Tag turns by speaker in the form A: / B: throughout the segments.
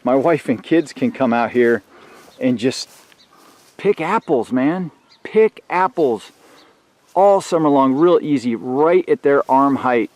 A: my wife and kids can come out here and just pick apples, man. Pick apples all summer long, real easy, right at their arm height.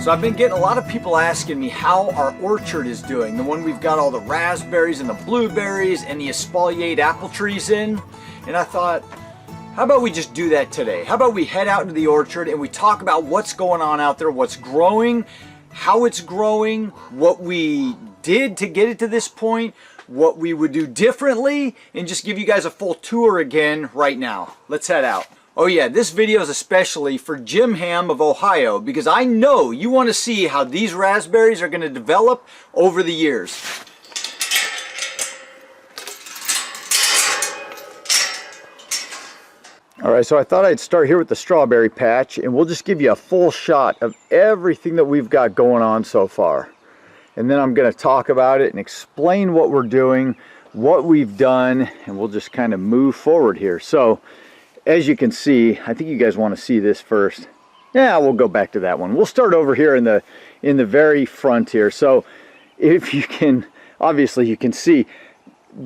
A: So I've been getting a lot of people asking me how our orchard is doing. The one we've got all the raspberries and the blueberries and the espalier apple trees in. And I thought, how about we just do that today? How about we head out into the orchard and we talk about what's going on out there, what's growing, how it's growing, what we did to get it to this point, what we would do differently, and just give you guys a full tour again right now. Let's head out. Oh yeah, this video is especially for Jim Ham of Ohio, because I know you want to see how these raspberries are going to develop over the years. Alright, so I thought I'd start here with the strawberry patch, and we'll just give you a full shot of everything that we've got going on so far. And then I'm going to talk about it and explain what we're doing, what we've done, and we'll just kind of move forward here. So, as you can see, I think you guys want to see this first. Yeah, we'll go back to that one. We'll start over here in the very front here. So if you can, obviously you can see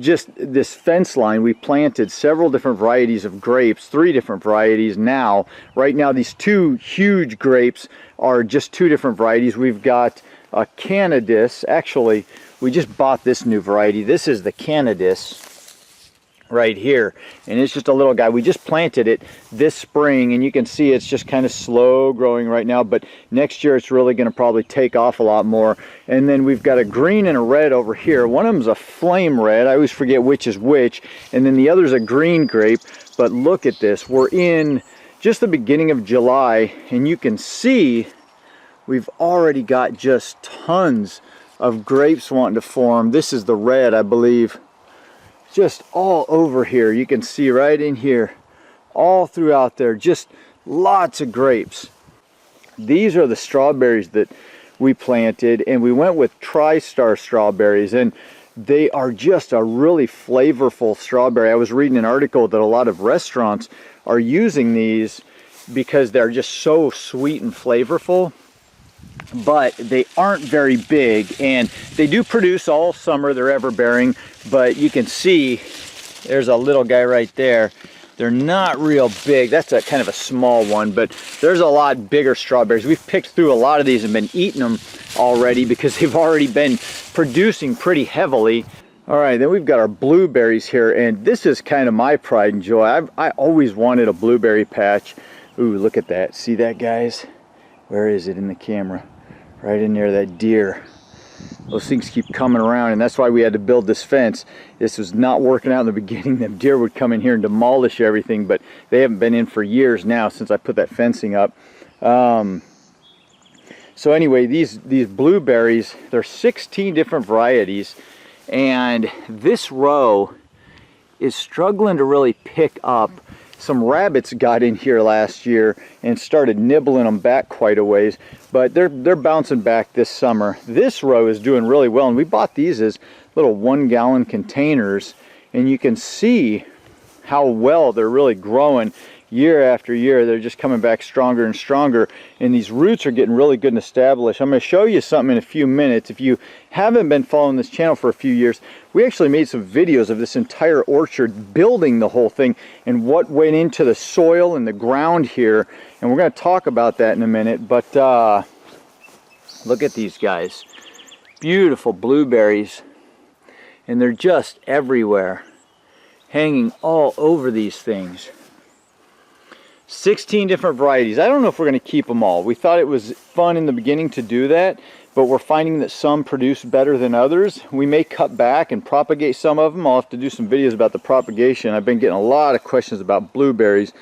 A: just this fence line. We planted several different varieties of grapes, 3 different varieties now. Right now these 2 huge grapes are just 2 different varieties. We've got a Cannabis. Actually, we just bought this new variety. This is the Cannabis right here, and it's just a little guy. We just planted it this spring, and you can see it's just kind of slow growing right now, but next year it's really going to probably take off a lot more. And then we've got a green and a red over here. One of them's a flame red. I always forget which is which, and then the other's a green grape. But look at this, we're in just the beginning of July, and you can see we've already got just tons of grapes wanting to form. This is the red, I believe. Just all over here, you can see right in here, all throughout there, just lots of grapes. These are the strawberries that we planted, and we went with TriStar strawberries, and they are just a really flavorful strawberry. I was reading an article that a lot of restaurants are using these because they're just so sweet and flavorful, but they aren't very big, and they do produce all summer. They're ever bearing, but you can see there's a little guy right there. They're not real big. That's a kind of a small one, but there's a lot bigger strawberries. We've picked through a lot of these and been eating them already because they've already been producing pretty heavily. All right, then we've got our blueberries here, and this is kind of my pride and joy. I always wanted a blueberry patch. Ooh, look at that. See that, guys? Where is it in the camera? Right in there, that deer. Those things keep coming around, and that's why we had to build this fence. This was not working out in the beginning. The deer would come in here and demolish everything, but they haven't been in for years now since I put that fencing up. So anyway, these blueberries, they're 16 different varieties, and this row is struggling to really pick up. Some rabbits got in here last year and started nibbling them back quite a ways, but they're bouncing back this summer. This row is doing really well, and we bought these as little 1-gallon containers, and you can see how well they're really growing year after year. They're just coming back stronger and stronger, and these roots are getting really good and established. I'm going to show you something in a few minutes. If you haven't been following this channel for a few years, we actually made some videos of this entire orchard, building the whole thing and what went into the soil and the ground here, and we're going to talk about that in a minute. But look at these guys, beautiful blueberries, and they're just everywhere, hanging all over these things. 16 different varieties. I don't know if we're going to keep them all. We thought it was fun in the beginning to do that, but we're finding that some produce better than others. We may cut back and propagate some of them. I'll have to do some videos about the propagation. I've been getting a lot of questions about blueberries,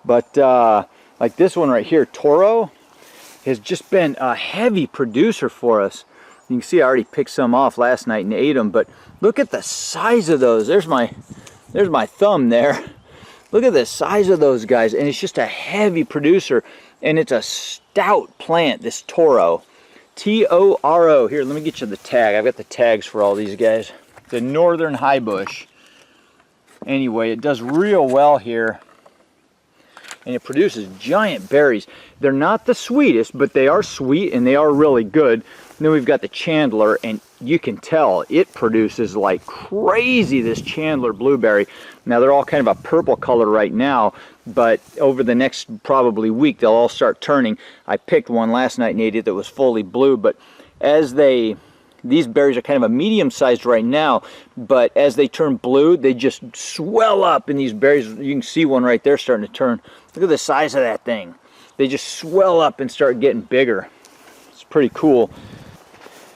A: but like this one right here, Toro, has just been a heavy producer for us. You can see I already picked some off last night and ate them, but look at the size of those. There's my thumb there. Look at the size of those guys, and it's just a heavy producer, and it's a stout plant, this Toro. T-O-R-O. Here, let me get you the tag. I've got the tags for all these guys. The Northern High Bush. Anyway, it does real well here, and it produces giant berries. They're not the sweetest, but they are sweet, and they are really good. And then we've got the Chandler, and you can tell it produces like crazy, this Chandler blueberry. Now they're all kind of a purple color right now, but over the next probably week they'll all start turning. I picked one last night and ate it that was fully blue, but as these berries are kind of a medium sized right now, but as they turn blue, they just swell up, and these berries, you can see one right there starting to turn. Look at the size of that thing. They just swell up and start getting bigger. It's pretty cool.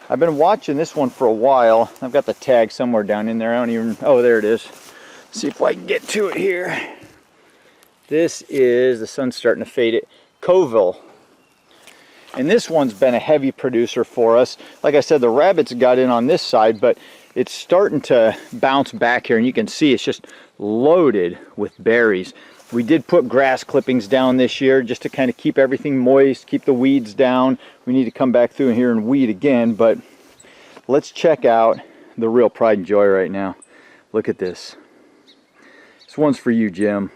A: I've been watching this one for a while. I've got the tag somewhere down in there. I don't even, oh, there it is. See if I can get to it here. This is, the sun's starting to fade it, Coville. And this one's been a heavy producer for us. Like I said, the rabbits got in on this side, but it's starting to bounce back here, and you can see it's just loaded with berries. We did put grass clippings down this year just to kind of keep everything moist, keep the weeds down. We need to come back through here and weed again, but let's check out the real pride and joy right now. Look at this. This one's for you, Jim.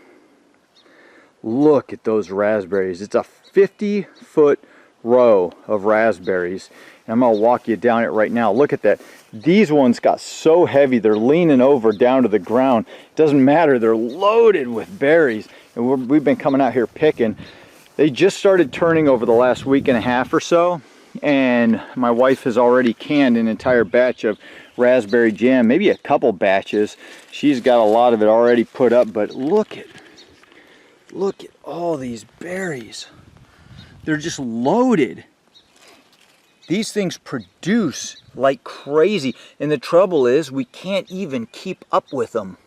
A: Look at those raspberries. It's a 50-foot row of raspberries, and I'm going to walk you down it right now. Look at that. These ones got so heavy they're leaning over down to the ground. It doesn't matter, they're loaded with berries, and we've been coming out here picking. They just started turning over the last week and a half or so, and my wife has already canned an entire batch of raspberry jam, maybe a couple batches. She's got a lot of it already put up, but look at all these berries. They're just loaded. These things produce like crazy, and the trouble is we can't even keep up with them.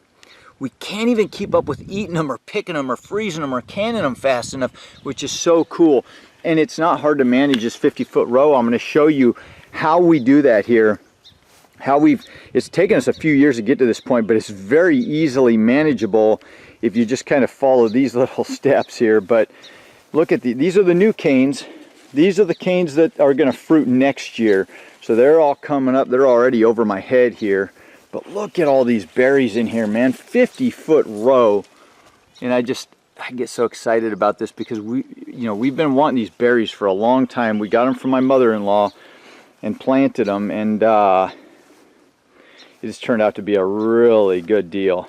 A: We can't even keep up with eating them or picking them or freezing them or canning them fast enough, which is so cool. And it's not hard to manage this 50-foot row. I'm going to show you how we do that here. It's taken us a few years to get to this point, but it's very easily manageable if you just kind of follow these little steps here. But look at these are the new canes. These are the canes that are going to fruit next year. So they're all coming up. They're already over my head here. But look at all these berries in here, man. 50-foot row. And I get so excited about this because we've been wanting these berries for a long time. We got them from my mother-in-law and planted them, and it just turned out to be a really good deal.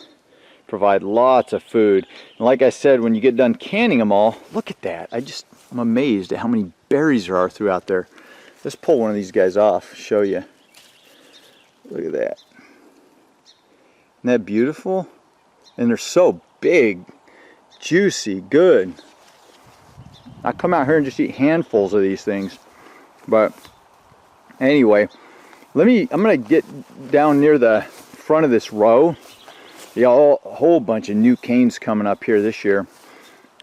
A: Provide lots of food. And like I said, when you get done canning them all, look at that. I'm amazed at how many berries there are throughout there. Let's pull one of these guys off, show you. Look at that. Isn't that beautiful? And they're so big, juicy, good. I come out here and just eat handfuls of these things. But anyway, I'm gonna get down near the front of this row. A whole bunch of new canes coming up here this year.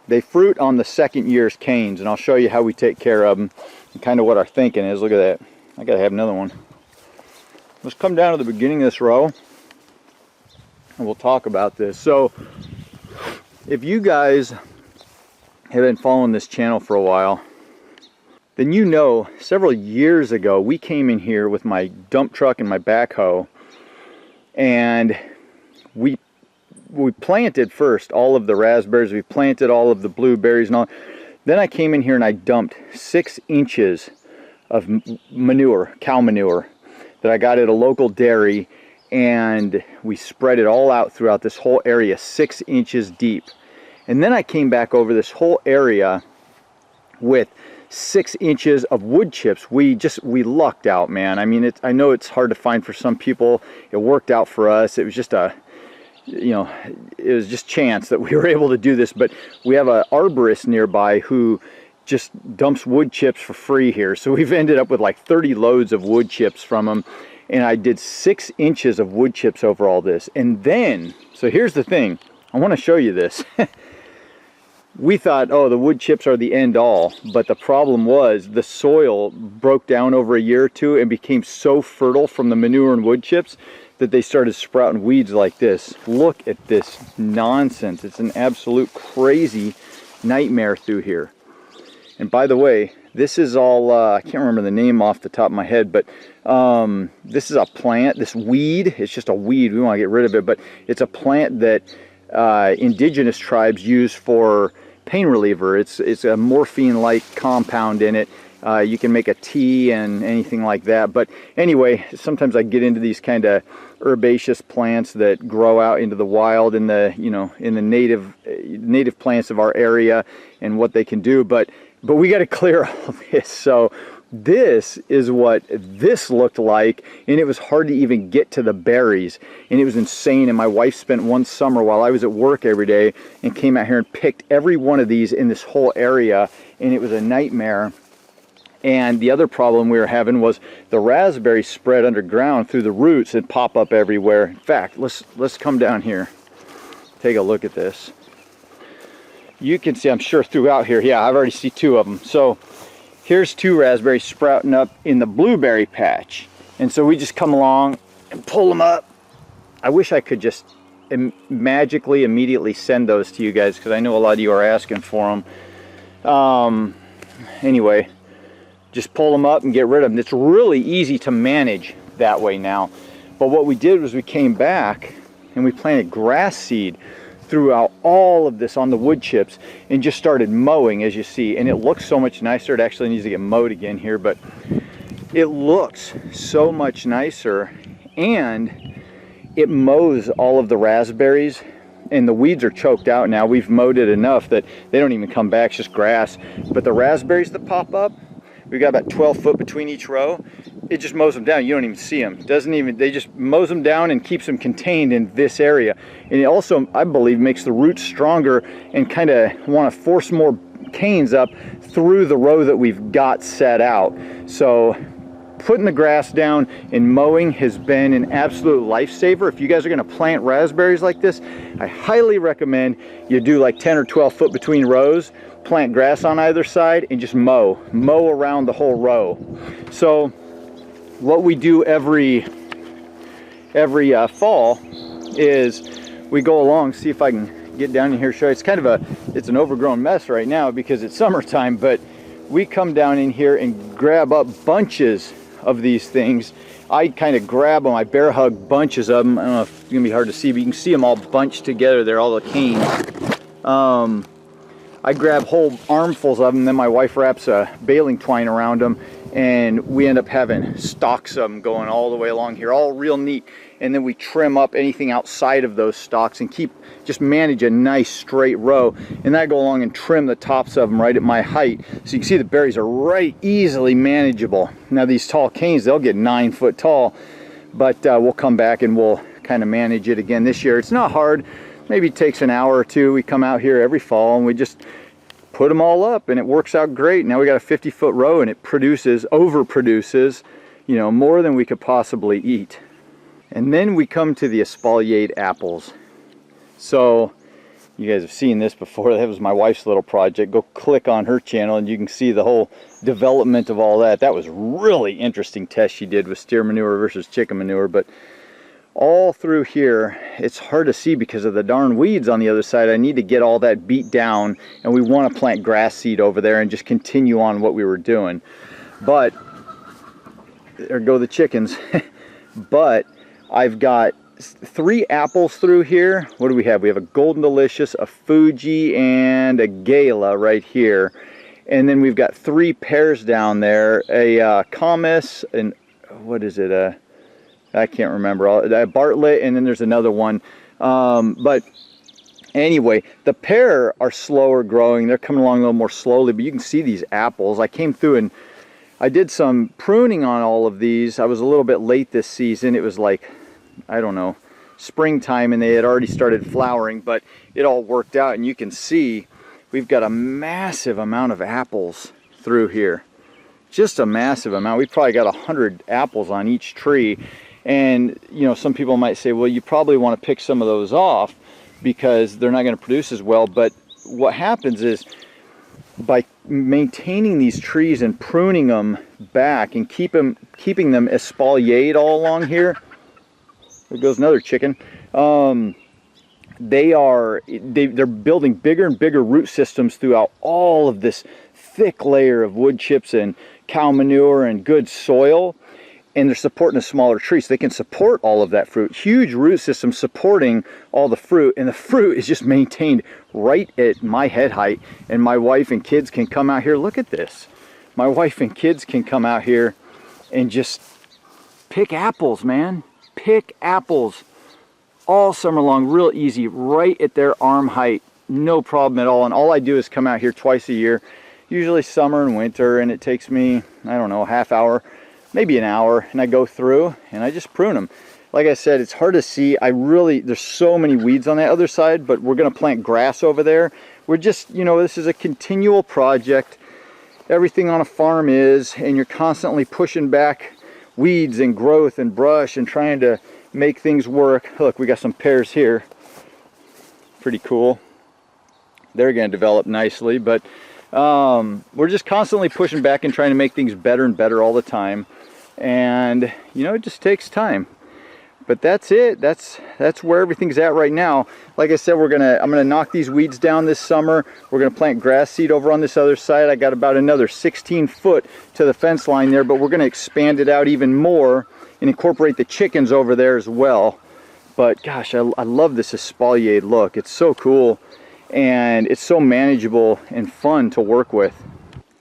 A: They fruit on the second year's canes, and I'll show you how we take care of them and kind of what our thinking is. Look at that. I gotta have another one. Let's come down to the beginning of this row and we'll talk about this. So if you guys have been following this channel for a while, then you know several years ago we came in here with my dump truck and my backhoe, and we planted first all of the raspberries, we planted all of the blueberries and all. Then I came in here and I dumped 6 inches of manure, cow manure, that I got at a local dairy, and we spread it all out throughout this whole area, 6 inches deep. And then I came back over this whole area with 6 inches of wood chips. We lucked out, man. I mean, I know it's hard to find for some people. It worked out for us. It was just it was just chance that we were able to do this. But we have an arborist nearby who just dumps wood chips for free here. So we've ended up with like 30 loads of wood chips from him. And I did 6 inches of wood chips over all this. And then, so here's the thing. I want to show you this. we thought, oh, the wood chips are the end all, but the problem was the soil broke down over a year or two and became so fertile from the manure and wood chips that they started sprouting weeds like this. Look at this nonsense. It's an absolute crazy nightmare through here. And by the way, this is all, I can't remember the name off the top of my head, but this is a plant, this weed. It's just a weed, we want to get rid of it, but it's a plant that indigenous tribes use for pain reliever. It's a morphine-like compound in it. You can make a tea and anything like that. But anyway, sometimes I get into these kind of herbaceous plants that grow out into the wild in the, you know, in the native plants of our area and what they can do. But we got to clear all of this. So this is what this looked like, and it was hard to even get to the berries, and it was insane. And my wife spent one summer while I was at work every day and came out here and picked every one of these in this whole area, and it was a nightmare. And the other problem we were having was the raspberries spread underground through the roots and pop up everywhere. In fact, let's come down here, take a look at this. You can see, I'm sure throughout here, yeah, I've already seen two of them. So here's two raspberries sprouting up in the blueberry patch. And so we just come along and pull them up. I wish I could just magically immediately send those to you guys, because I know a lot of you are asking for them. Anyway, just pull them up and get rid of them. It's really easy to manage that way now. But what we did was we came back and we planted grass seed throughout all of this on the wood chips and just started mowing, as you see, and it looks so much nicer. It actually needs to get mowed again here, but it looks so much nicer, and it mows all of the raspberries, and the weeds are choked out now. We've mowed it enough that they don't even come back, it's just grass. But the raspberries that pop up, we've got about 12 foot between each row. It just mows them down. You don't even see them. They just mows them down and keeps them contained in this area. And it also, I believe, makes the roots stronger and kind of want to force more canes up through the row that we've got set out. So putting the grass down and mowing has been an absolute lifesaver. If you guys are going to plant raspberries like this, I highly recommend you do like 10 or 12 foot between rows, plant grass on either side, and just mow around the whole row. So what we do every fall is we go along, see if I can get down in here, show you. It's kind of it's an overgrown mess right now because it's summertime, but we come down in here and grab up bunches of these things. I kind of grab them, I bear hug bunches of them. I don't know if it's gonna be hard to see, but you can see them all bunched together there, all the canes. I grab whole armfuls of them, then my wife wraps a baling twine around them, and we end up having stalks of them going all the way along here, all real neat. And then we trim up anything outside of those stalks and just manage a nice straight row. And then I go along and trim the tops of them right at my height. So you can see the berries are right easily manageable. Now these tall canes, they'll get 9 foot tall, but we'll come back and we'll kind of manage it again this year. It's not hard. Maybe it takes an hour or two. We come out here every fall and we just put them all up, and it works out great. Now we got a 50-foot row, and it overproduces, you know, more than we could possibly eat. And then we come to the espalier apples. So you guys have seen this before. That was my wife's little project. Go click on her channel and you can see the whole development of all that. That was really interesting test she did with steer manure versus chicken manure. But all through here, it's hard to see because of the darn weeds on the other side. I need to get all that beat down, and we want to plant grass seed over there and just continue on what we were doing. But there go the chickens. But I've got 3 apples through here. What do we have? We have a Golden Delicious, a Fuji, and a Gala right here. And then we've got 3 pears down there, a Comus, and what is it? I can't remember. Bartlett, and then there's another one. But anyway, the pear are slower growing. They're coming along a little more slowly, but you can see these apples. I came through and I did some pruning on all of these. I was a little bit late this season. It was like, I don't know, springtime, and they had already started flowering, but it all worked out. And you can see we've got a massive amount of apples through here. Just a massive amount. We've probably got 100 apples on each tree. And you know, some people might say, well, you probably want to pick some of those off because they're not going to produce as well. But what happens is, by maintaining these trees and pruning them back and keeping them espaliered all along here, there goes another chicken. They're building bigger and bigger root systems throughout all of this thick layer of wood chips and cow manure and good soil, and they're supporting a smaller tree, so they can support all of that fruit. Huge root system supporting all the fruit, and the fruit is just maintained right at my head height, and my wife and kids can come out here. Look at this. My wife and kids can come out here and just pick apples, man. Pick apples all summer long, real easy, right at their arm height, no problem at all. And all I do is come out here twice a year, usually summer and winter, and it takes me, I don't know, a half hour, maybe an hour, and I go through and I just prune them. Like I said, it's hard to see. There's so many weeds on that other side, but we're gonna plant grass over there. We're just, you know, this is a continual project. Everything on a farm is, and you're constantly pushing back weeds and growth and brush and trying to make things work. Look, we got some pears here. Pretty cool. They're gonna develop nicely, but we're just constantly pushing back and trying to make things better and better all the time. And you know, it just takes time. But that's it. That's where everything's at right now. Like I said, I'm gonna knock these weeds down this summer. We're gonna plant grass seed over on this other side. I got about another 16 foot to the fence line there, but we're gonna expand it out even more and incorporate the chickens over there as well. But gosh, I love this espaliered look. It's so cool, and it's so manageable and fun to work with.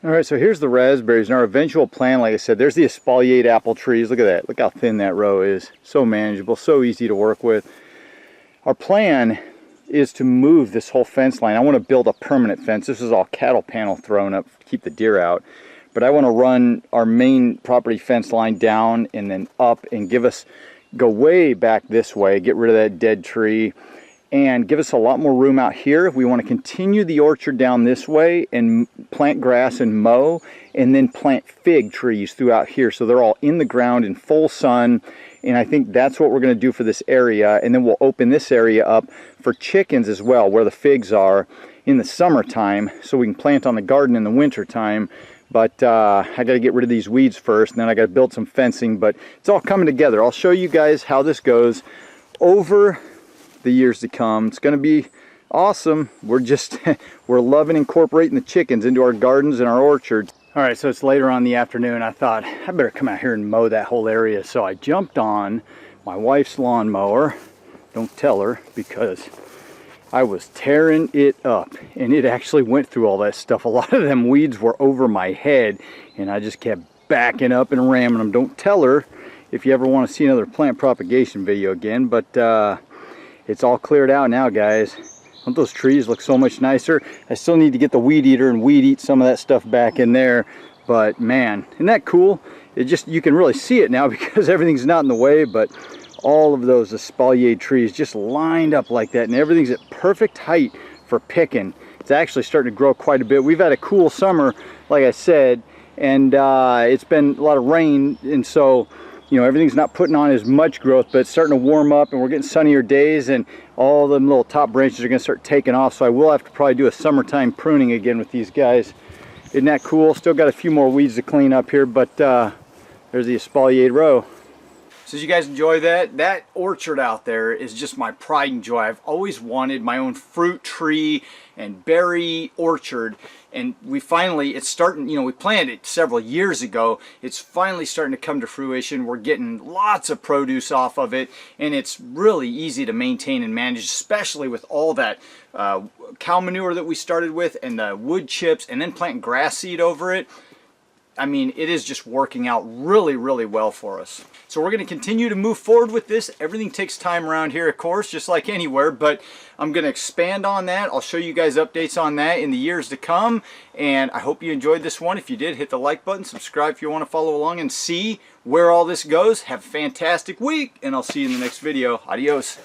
A: All right, so here's the raspberries, and our eventual plan, like I said, there's the espaliered apple trees. Look at that. Look how thin that row is. So manageable, so easy to work with. Our plan is to move this whole fence line. I want to build a permanent fence. This is all cattle panel thrown up to keep the deer out. But I want to run our main property fence line down and then up and go way back this way, get rid of that dead tree, and give us a lot more room out here. We want to continue the orchard down this way and plant grass and mow, and then plant fig trees throughout here, so they're all in the ground in full sun. And I think that's what we're going to do for this area, and then we'll open this area up for chickens as well, where the figs are in the summertime, so we can plant on the garden in the winter time. But I got to get rid of these weeds first, and then I got to build some fencing, but it's all coming together. I'll show you guys how this goes over the years to come. It's going to be awesome. We're loving incorporating the chickens into our gardens and our orchards. All right, so it's later on in the afternoon. I thought I better come out here and mow that whole area, so I jumped on my wife's lawnmower. Don't tell her, because I was tearing it up, and it actually went through all that stuff. A lot of them weeds were over my head, and I just kept backing up and ramming them. Don't tell her if you ever want to see another plant propagation video again, but it's all cleared out now, guys. Don't those trees look so much nicer? I still need to get the weed eater and weed eat some of that stuff back in there, but man, isn't that cool? You can really see it now because everything's not in the way, but all of those espaliered trees just lined up like that, and everything's at perfect height for picking. It's actually starting to grow quite a bit. We've had a cool summer, like I said, and it's been a lot of rain, and so you know, everything's not putting on as much growth, but it's starting to warm up, and we're getting sunnier days, and all them little top branches are going to start taking off. So I will have to probably do a summertime pruning again with these guys. Isn't that cool? Still got a few more weeds to clean up here, but there's the espaliered row. So as you guys enjoy that orchard out there is just my pride and joy. I've always wanted my own fruit tree and berry orchard, and it's starting, you know, we planted it several years ago. It's finally starting to come to fruition. We're getting lots of produce off of it, and it's really easy to maintain and manage, especially with all that cow manure that we started with and the wood chips, and then planting grass seed over it. I mean, it is just working out really, really well for us. So we're going to continue to move forward with this. Everything takes time around here, of course, just like anywhere, but I'm going to expand on that. I'll show you guys updates on that in the years to come, and I hope you enjoyed this one. If you did, hit the like button, subscribe if you want to follow along and see where all this goes. Have a fantastic week, and I'll see you in the next video. Adios.